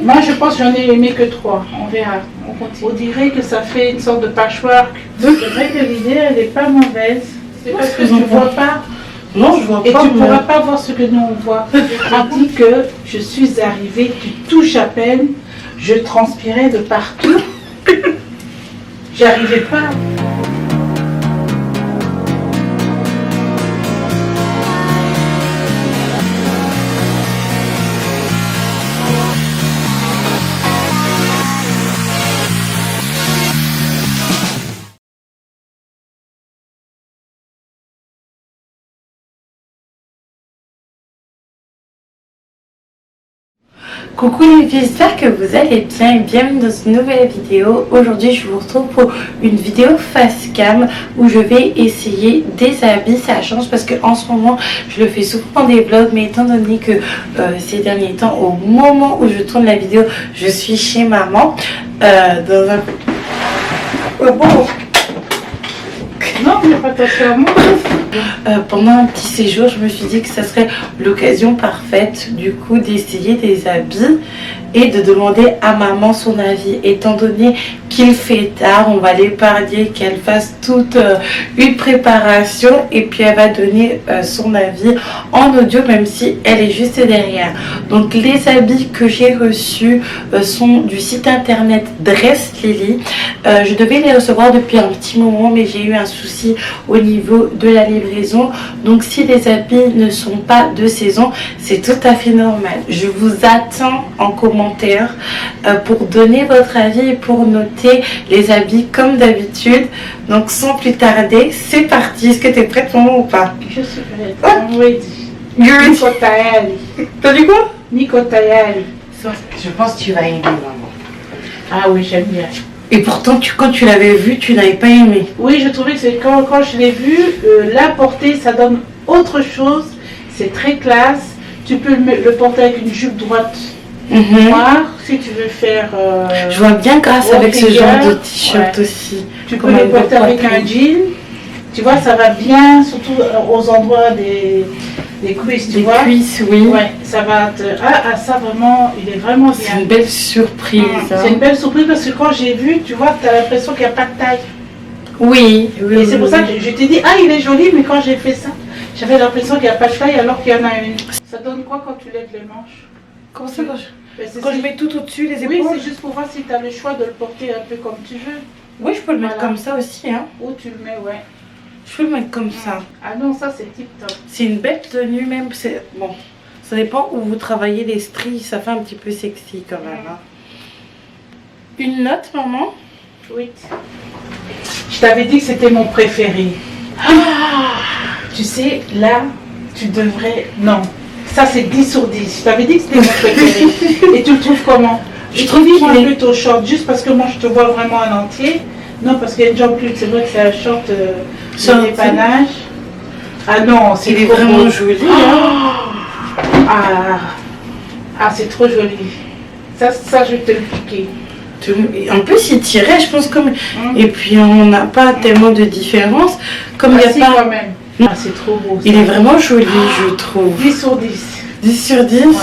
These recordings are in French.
Moi, je pense que j'en ai aimé que 3. On verra. On continue. On dirait que ça fait une sorte de patchwork. C'est vrai que l'idée, elle n'est pas mauvaise. C'est parce que tu ne vois pas. Non, je vois pas. Et tu ne pourras pas voir ce que nous on voit. On dit que je suis arrivée, tu touches à peine, je transpirais de partout. J'arrivais pas. Coucou les filles, j'espère que vous allez bien et bienvenue dans une nouvelle vidéo. Aujourd'hui je vous retrouve pour une vidéo face cam où je vais essayer des habits. Ça change parce que en ce moment je le fais souvent dans des vlogs, mais étant donné que ces derniers temps, au moment où je tourne la vidéo, je suis chez maman dans un... Oh bon. Non, mais pas attention à moi. Pendant un petit séjour, je me suis dit que ça serait l'occasion parfaite du coup d'essayer des habits et de demander à maman son avis. Étant donné qu'il fait tard, on va l'épargner, qu'elle fasse toute une préparation et puis elle va donner son avis en audio, même si elle est juste derrière. Donc les habits que j'ai reçus sont du site internet Dress Lily. Je devais les recevoir depuis un petit moment, mais j'ai eu un souci au niveau de la livraison. Donc si les habits ne sont pas de saison, c'est tout à fait normal. Je vous attends en commentaire pour donner votre avis et pour noter les habits comme d'habitude. Donc sans plus tarder, c'est parti. Est-ce que tu es prête pour moi ou pas? Je suis prête. Oh. Oui. Nico Tayali. T'as dit quoi? Nico Tayali. Je pense que tu vas aimer, maman. Ah oui, j'aime bien. Et pourtant, quand tu l'avais vu, tu n'avais pas aimé. Oui, je trouvais que c'est quand je l'ai vu, la portée, ça donne autre chose. C'est très classe. Tu peux le porter avec une jupe droite noire, si tu veux faire... je vois bien grâce avec ce genre de t-shirt ouais. aussi. Tu peux le porter avec un jean. Tu vois, ça va bien, surtout aux endroits des cuisses, tu vois. Des cuisses, oui. Ouais, ça va te... Ah, ça vraiment, il est vraiment bien. C'est une belle surprise. C'est une belle surprise parce que quand j'ai vu, tu vois, tu as l'impression qu'il n'y a pas de taille. Oui, oui. Et c'est pour ça que je t'ai dit, ah, il est joli, mais quand j'ai fait ça, j'avais l'impression qu'il n'y a pas de taille alors qu'il y en a une. Ça donne quoi quand tu lèves les manches? Comment ça, quand je mets tout au-dessus, les épaules? Oui, c'est juste pour voir si tu as le choix de le porter un peu comme tu veux. Oui, je peux le mettre comme ça aussi, hein. Ou tu le mets, ouais. Je peux le mettre comme ça. Ah non, ça c'est tip top. C'est une belle tenue même. Bon, ça dépend où vous travaillez les stries, ça fait un petit peu sexy quand même. Hein. Une note, maman? Oui. Je t'avais dit que c'était mon préféré. Ah, tu sais, là, tu devrais... Non, ça c'est 10 sur 10. Je t'avais dit que c'était mon préféré. Et tu le trouves comment? Je trouve qu'il est plutôt short, juste parce que moi je te vois vraiment en entier. Non, parce qu'il y a une jambe plus, c'est vrai que c'est un short de dépannage. Ah non, c'est vraiment joli. Hein? Ah, c'est trop joli. Ça, je vais te le piquer. En plus, il tirait, je pense, comme... Et puis, on n'a pas tellement de différence. Comme il n'y a pas... quand même. Ah, c'est trop beau. Ça. Il est vraiment joli, je trouve. 10 sur 10. 10 sur 10 ouais.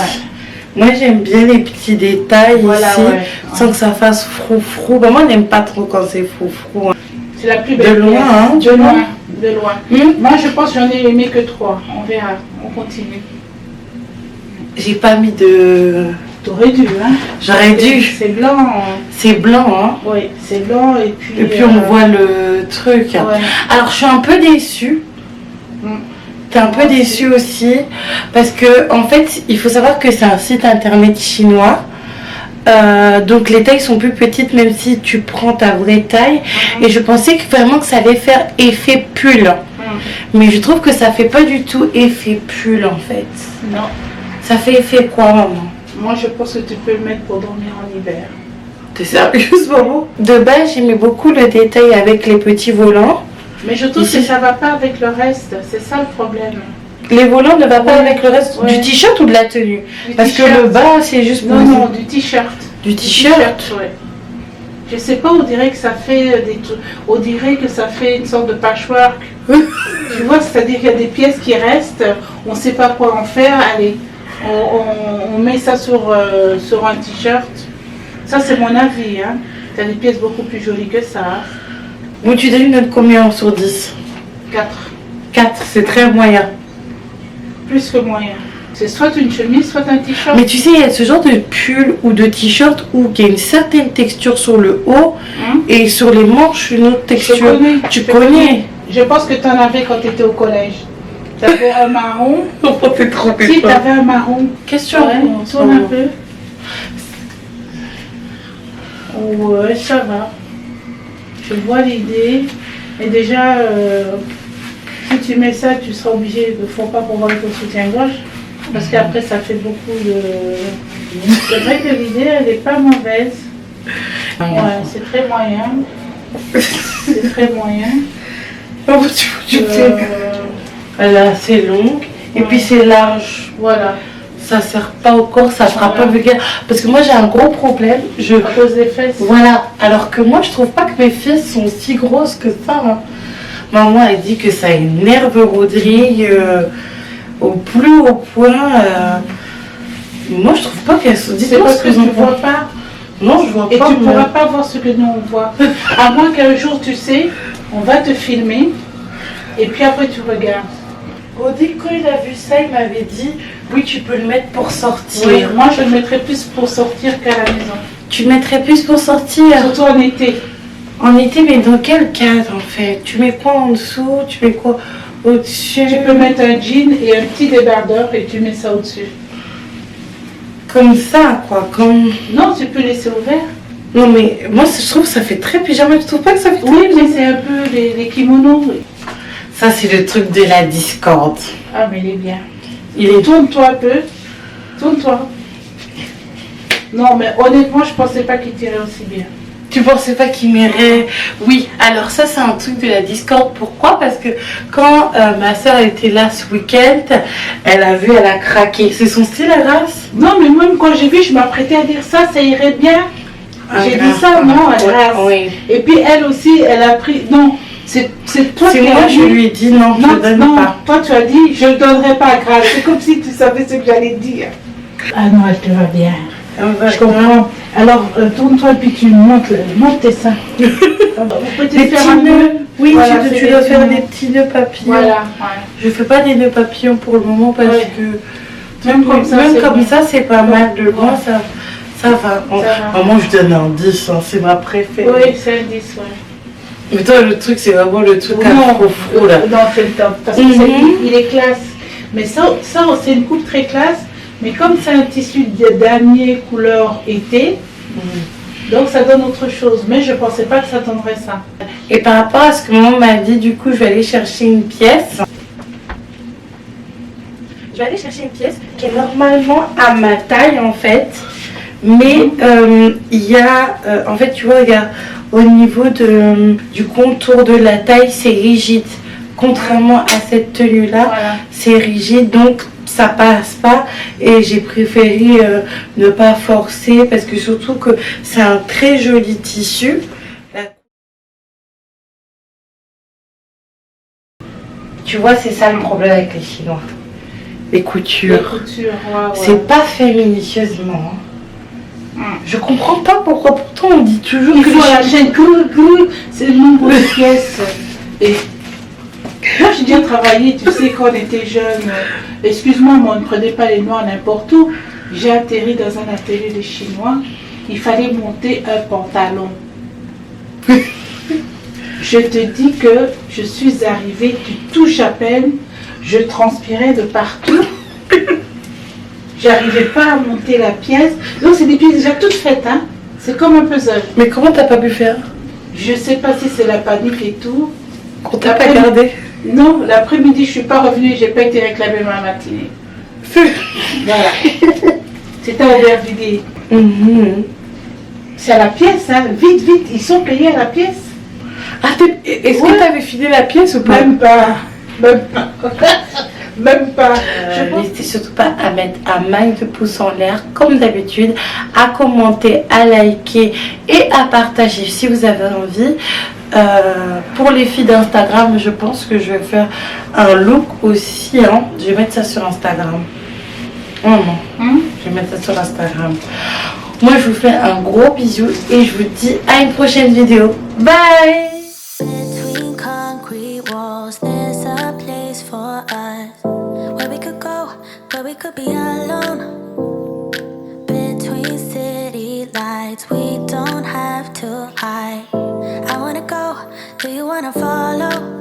Moi, j'aime bien les petits détails ici, sans que ça fasse frou-frou. Bah, moi, je n'aime pas trop quand c'est frou-frou. Hein. C'est la plus belle. De loin, hein? De loin. De loin. Moi, je pense que j'en ai aimé que 3. On verra. On continue. J'ai pas mis de... T'aurais dû, hein? J'aurais dû. C'est blanc. C'est blanc, hein? Oui, c'est blanc et puis... on voit le truc. Ouais. Alors, je suis un peu déçue. T'es un peu déçue aussi parce que en fait il faut savoir que c'est un site internet chinois, donc les tailles sont plus petites même si tu prends ta vraie taille, et je pensais que vraiment que ça allait faire effet pull, mais je trouve que ça fait pas du tout effet pull en fait. Non. Ça fait effet quoi, maman? Moi je pense que tu peux le mettre pour dormir en hiver. T'es sérieuse, maman? De base j'aimais beaucoup le détail avec les petits volants. Mais je trouve que ça ne va pas avec le reste, c'est ça le problème. Les volants ne vont pas avec le reste du t-shirt ou de la tenue? Parce que le bas c'est juste pour... Non, du t-shirt. Du t-shirt, ouais. Je sais pas, on dirait que ça fait des trucs. On dirait que ça fait une sorte de patchwork. Tu vois, c'est-à-dire qu'il y a des pièces qui restent, on ne sait pas quoi en faire. Allez, on met ça sur un t-shirt. Ça, c'est mon avis. Hein. Tu as des pièces beaucoup plus jolies que ça. Hein. Bon, tu donnes une note combien sur 10? 4. 4, c'est très moyen. Plus que moyen. C'est soit une chemise, soit un t-shirt. Mais tu sais, il y a ce genre de pull ou de t-shirt où il y a une certaine texture sur le haut et sur les manches une autre texture. Tu connais. Je pense que tu en avais quand tu étais au collège. Tu avais un marron. On s'est trompé. Si, tu avais un marron. Question. Ouais, tourne un peu. Ouais, ça va. Je vois l'idée. Et déjà, si tu mets ça, tu seras obligé de ne faut pas pouvoir ton soutien-gorge. Parce qu'après, ça fait beaucoup de... C'est vrai que l'idée, elle n'est pas mauvaise. Ouais, c'est très moyen. C'est très moyen. Elle est assez longue. Et puis c'est large. Voilà. Ça sert pas au corps, ça fera pas vulgaire. Parce que moi j'ai un gros problème. À cause des fesses. Voilà. Alors que moi je trouve pas que mes fesses sont si grosses que ça. Hein. Maman elle dit que ça énerve Rodrigue au plus haut point. Moi je trouve pas qu'elles sont. C'est parce que tu ne vois pas. Non, je vois pas. Et tu ne pourras pas voir ce que nous on voit. À moins qu'un jour tu sais, on va te filmer et puis après tu regardes. Rodrigue, quand il a vu ça, il m'avait dit oui, tu peux le mettre pour sortir. Oui, moi je le mettrais plus pour sortir qu'à la maison. Tu le mettrais plus pour sortir? Surtout en été. En été, mais dans quel cadre en fait? Tu mets quoi en dessous? Tu mets quoi au-dessus? Tu peux mettre un jean et un petit débardeur et tu mets ça au-dessus. Comme ça, quoi, comme... Non, tu peux laisser ouvert. Non, mais moi, je trouve que ça fait très pyjama. Tu trouves pas que ça fait très... Oui, mais c'est un peu les kimonos. Ça, c'est le truc de la discorde. Ah, mais il est bien. Il est... Tourne-toi un peu. Tourne-toi. Non, mais honnêtement, je pensais pas qu'il tirait aussi bien. Tu pensais pas qu'il m'irait... Oui, alors ça, c'est un truc de la discorde. Pourquoi? Parce que quand ma soeur était là ce week-end, elle a craqué. C'est son style, la race? Non, mais même quand j'ai vu, je m'apprêtais à dire ça irait bien. J'ai dit ça, non, elle race. Oui. Et puis elle aussi, elle a pris... Non, c'est toi qui moi, as je dit. lui ai dit non, je ne donne pas. Toi, tu as dit, je ne donnerai pas à grâce. C'est comme si tu savais ce que j'allais dire. Ah non, elle te va bien. Je comprends. Alors, tourne-toi et puis tu montes tes seins. Vous pouvez te faire un nœud. Oui, voilà, tu dois faire des petits nœuds papillons. Voilà. Ouais. Je fais pas des nœuds papillons pour le moment parce que même comme ça, c'est pas mal. De loin, ça va. Moi, je donne un 10, hein, c'est ma préférée. Oui, c'est un 10, ouais. Mais toi, le truc, c'est vraiment le truc afro-fro, là. Non, c'est le top. Parce que il est classe. Mais ça c'est une coupe très classe. Mais comme c'est un tissu de damier couleur été, donc ça donne autre chose. Mais je ne pensais pas que ça donnerait ça. Et par rapport à ce que maman m'a dit, du coup, je vais aller chercher une pièce. Je vais aller chercher une pièce qui est normalement à ma taille, en fait. Mais il y a, en fait, tu vois, regarde, au niveau du contour de la taille, c'est rigide. Contrairement à cette tenue-là, voilà. C'est rigide, donc ça passe pas. Et j'ai préféré ne pas forcer parce que surtout que c'est un très joli tissu. Tu vois, c'est ça le problème avec les Chinois. Les coutures. C'est pas fait minutieusement. Je comprends pas pourquoi. Pourtant, on dit toujours il faut la chaîne c'est le nombre de pièces. Et moi, j'ai bien travaillé, tu sais, quand on était jeune. Excuse-moi, mais on ne prenait pas les noirs n'importe où. J'ai atterri dans un atelier de Chinois. Il fallait monter un pantalon. Je te dis que je suis arrivée, tu touches à peine, je transpirais de partout. J'arrivais pas à monter la pièce. Donc c'est des pièces déjà toutes faites, hein. C'est comme un puzzle. Mais comment t'as pas pu faire? Je sais pas si c'est la panique et tout. Qu'on t'a pas gardé? Non, l'après-midi je suis pas revenue, j'ai pas été réclamée ma matinée. Voilà. C'était à Aubervilliers. C'est à la pièce, hein. Vite, vite, ils sont payés à la pièce. Ah, est-ce que t'avais filé la pièce ou pas? Même pas. Même pas. Même pas. N'hésitez surtout pas à mettre un max de pouces en l'air, comme d'habitude, à commenter, à liker et à partager si vous avez envie. Pour les filles d'Instagram, je pense que je vais faire un look aussi. Hein. Je vais mettre ça sur Instagram. Non, non. Hein? Je vais mettre ça sur Instagram. Moi, je vous fais un gros bisou et je vous dis à une prochaine vidéo. Bye! Between concrete walls, there's a place for us where we could go, where we could be alone. Between city lights, we don't have to hide. I wanna go, do you wanna follow?